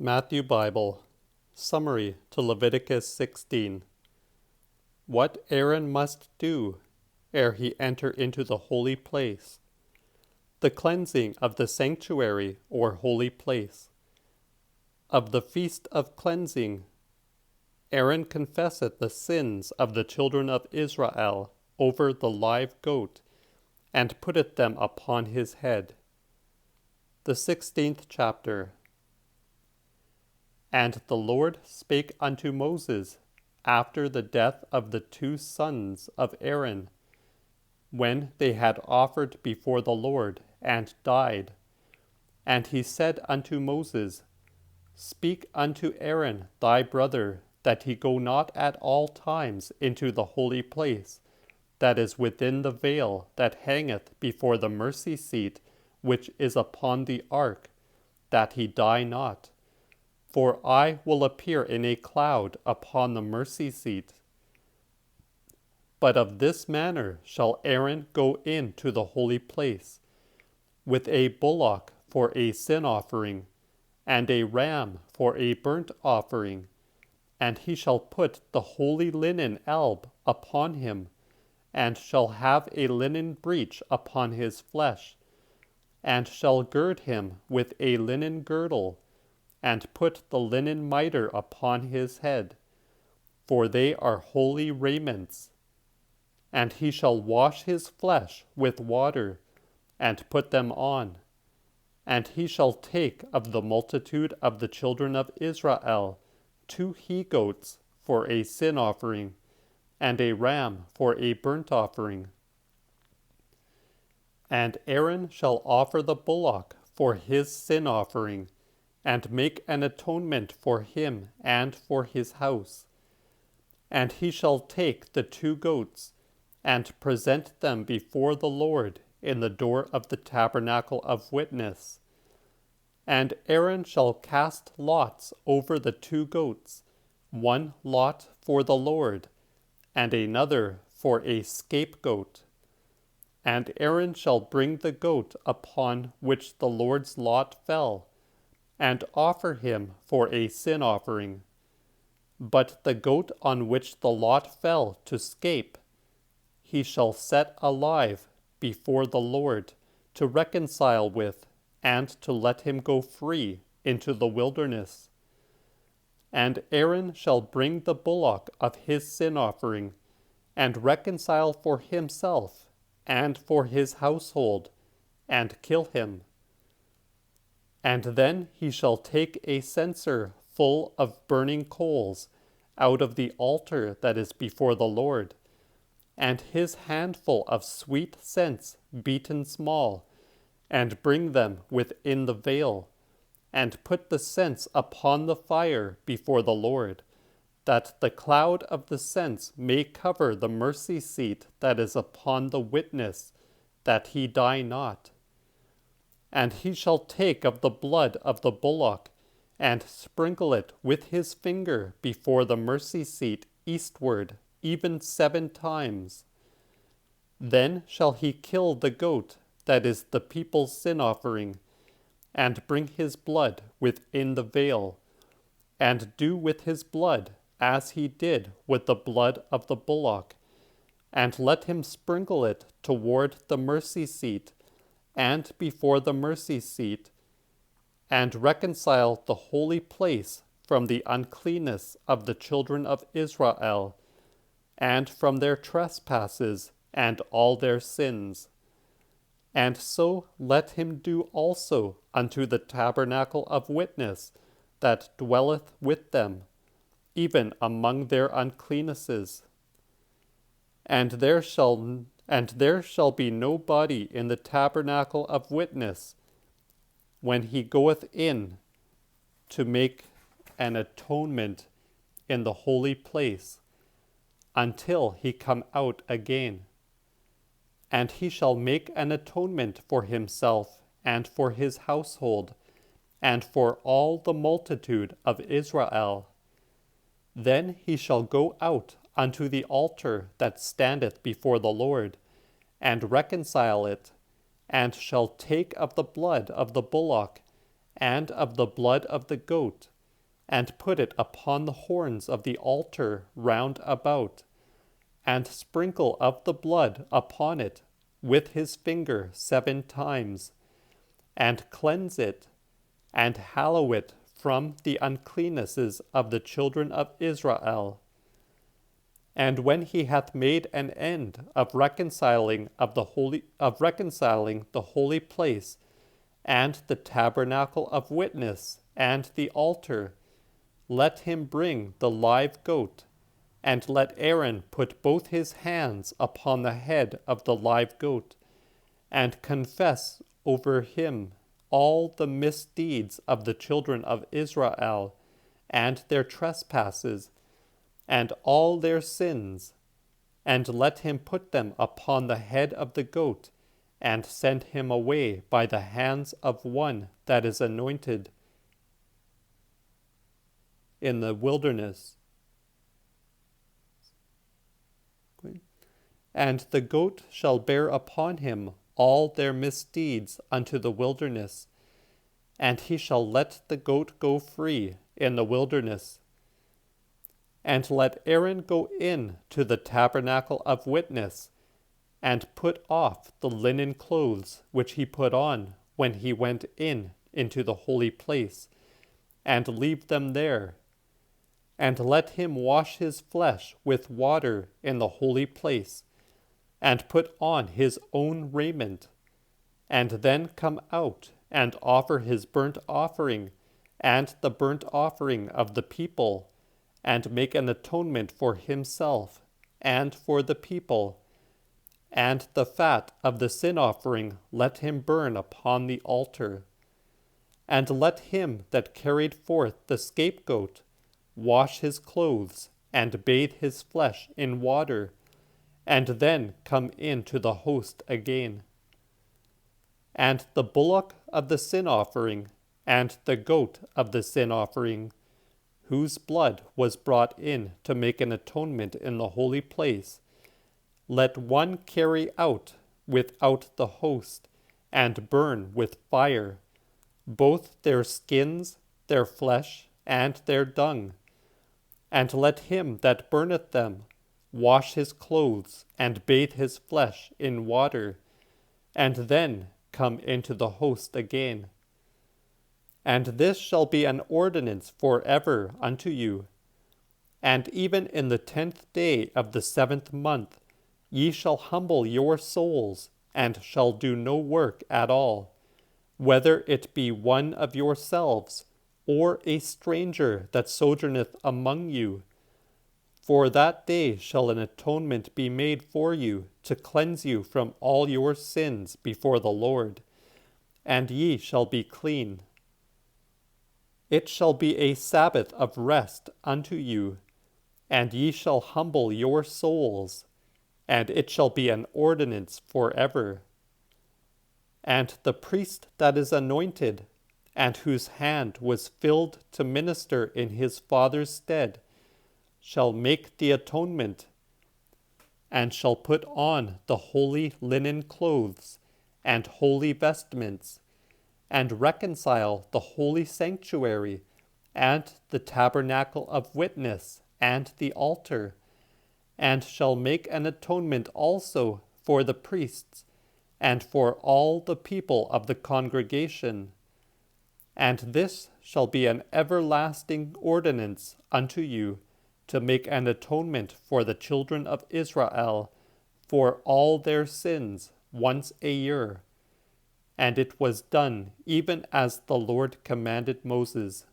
Matthew Bible Summary to Leviticus 16. What Aaron must do ere he enter into the holy place. The cleansing of the sanctuary or holy place. Of the feast of cleansing, Aaron confesseth the sins of the children of Israel over the live goat, and putteth them upon his head. The 16th chapter. And the Lord spake unto Moses after the death of the two sons of Aaron, when they had offered before the Lord and died. And he said unto Moses, Speak unto Aaron thy brother, that he go not at all times into the holy place, that is within the veil that hangeth before the mercy seat, which is upon the ark, that he die not. For I will appear in a cloud upon the mercy seat. But of this manner shall Aaron go into the holy place, with a bullock for a sin offering, and a ram for a burnt offering. And he shall put the holy linen alb upon him, and shall have a linen breech upon his flesh, and shall gird him with a linen girdle, and put the linen mitre upon his head, for they are holy raiments. And he shall wash his flesh with water, and put them on. And he shall take of the multitude of the children of Israel 2 he-goats for a sin offering, and a ram for a burnt offering. And Aaron shall offer the bullock for his sin offering, and make an atonement for him and for his house. And he shall take the 2 goats, and present them before the Lord in the door of the tabernacle of witness. And Aaron shall cast lots over the 2 goats, 1 lot for the Lord, and another for a scapegoat. And Aaron shall bring the goat upon which the Lord's lot fell, and offer him for a sin offering. But the goat on which the lot fell to scape, he shall set alive before the Lord, to reconcile with, and to let him go free into the wilderness. And Aaron shall bring the bullock of his sin offering, and reconcile for himself and for his household, and kill him. And then he shall take a censer full of burning coals out of the altar that is before the Lord, and his handful of sweet scents beaten small, and bring them within the veil, and put the scents upon the fire before the Lord, that the cloud of the scents may cover the mercy seat that is upon the witness, that he die not. And he shall take of the blood of the bullock, and sprinkle it with his finger before the mercy seat eastward, even 7 times. Then shall he kill the goat that is the people's sin offering, and bring his blood within the veil, and do with his blood as he did with the blood of the bullock, and let him sprinkle it toward the mercy seat, and before the mercy seat, and reconcile the holy place from the uncleanness of the children of Israel, and from their trespasses and all their sins. And so let him do also unto the tabernacle of witness that dwelleth with them, even among their uncleannesses. And there shall be no body in the tabernacle of witness when he goeth in to make an atonement in the holy place, until he come out again. And he shall make an atonement for himself and for his household, and for all the multitude of Israel. Then he shall go out unto the altar that standeth before the Lord, and reconcile it, and shall take of the blood of the bullock, and of the blood of the goat, and put it upon the horns of the altar round about, and sprinkle of the blood upon it with his finger 7 times, and cleanse it, and hallow it from the uncleannesses of the children of Israel. And when he hath made an end of reconciling the holy place, and the tabernacle of witness, and the altar, let him bring the live goat, and let Aaron put both his hands upon the head of the live goat, and confess over him all the misdeeds of the children of Israel, and their trespasses, and all their sins, and let him put them upon the head of the goat, and send him away by the hands of one that is anointed in the wilderness. And the goat shall bear upon him all their misdeeds unto the wilderness, and he shall let the goat go free in the wilderness. And let Aaron go in to the tabernacle of witness, and put off the linen clothes which he put on when he went into the holy place, and leave them there. And let him wash his flesh with water in the holy place, and put on his own raiment, and then come out and offer his burnt offering and the burnt offering of the people, and make an atonement for himself and for the people. And the fat of the sin offering let him burn upon the altar. And let him that carried forth the scapegoat wash his clothes, and bathe his flesh in water, and then come into the host again. And the bullock of the sin offering, and the goat of the sin offering, whose blood was brought in to make an atonement in the holy place, let one carry out without the host, and burn with fire, both their skins, their flesh, and their dung. And let him that burneth them wash his clothes, and bathe his flesh in water, and then come into the host again. And this shall be an ordinance forever unto you. And even in the 10th day of the 7th month ye shall humble your souls, and shall do no work at all, whether it be one of yourselves, or a stranger that sojourneth among you. For that day shall an atonement be made for you, to cleanse you from all your sins before the Lord, and ye shall be clean. It shall be a Sabbath of rest unto you, and ye shall humble your souls, and it shall be an ordinance forever. And the priest that is anointed, and whose hand was filled to minister in his father's stead, shall make the atonement, and shall put on the holy linen clothes, and holy vestments, and reconcile the holy sanctuary, and the tabernacle of witness, and the altar, and shall make an atonement also for the priests, and for all the people of the congregation. And this shall be an everlasting ordinance unto you, to make an atonement for the children of Israel for all their sins once a year. And it was done even as the Lord commanded Moses.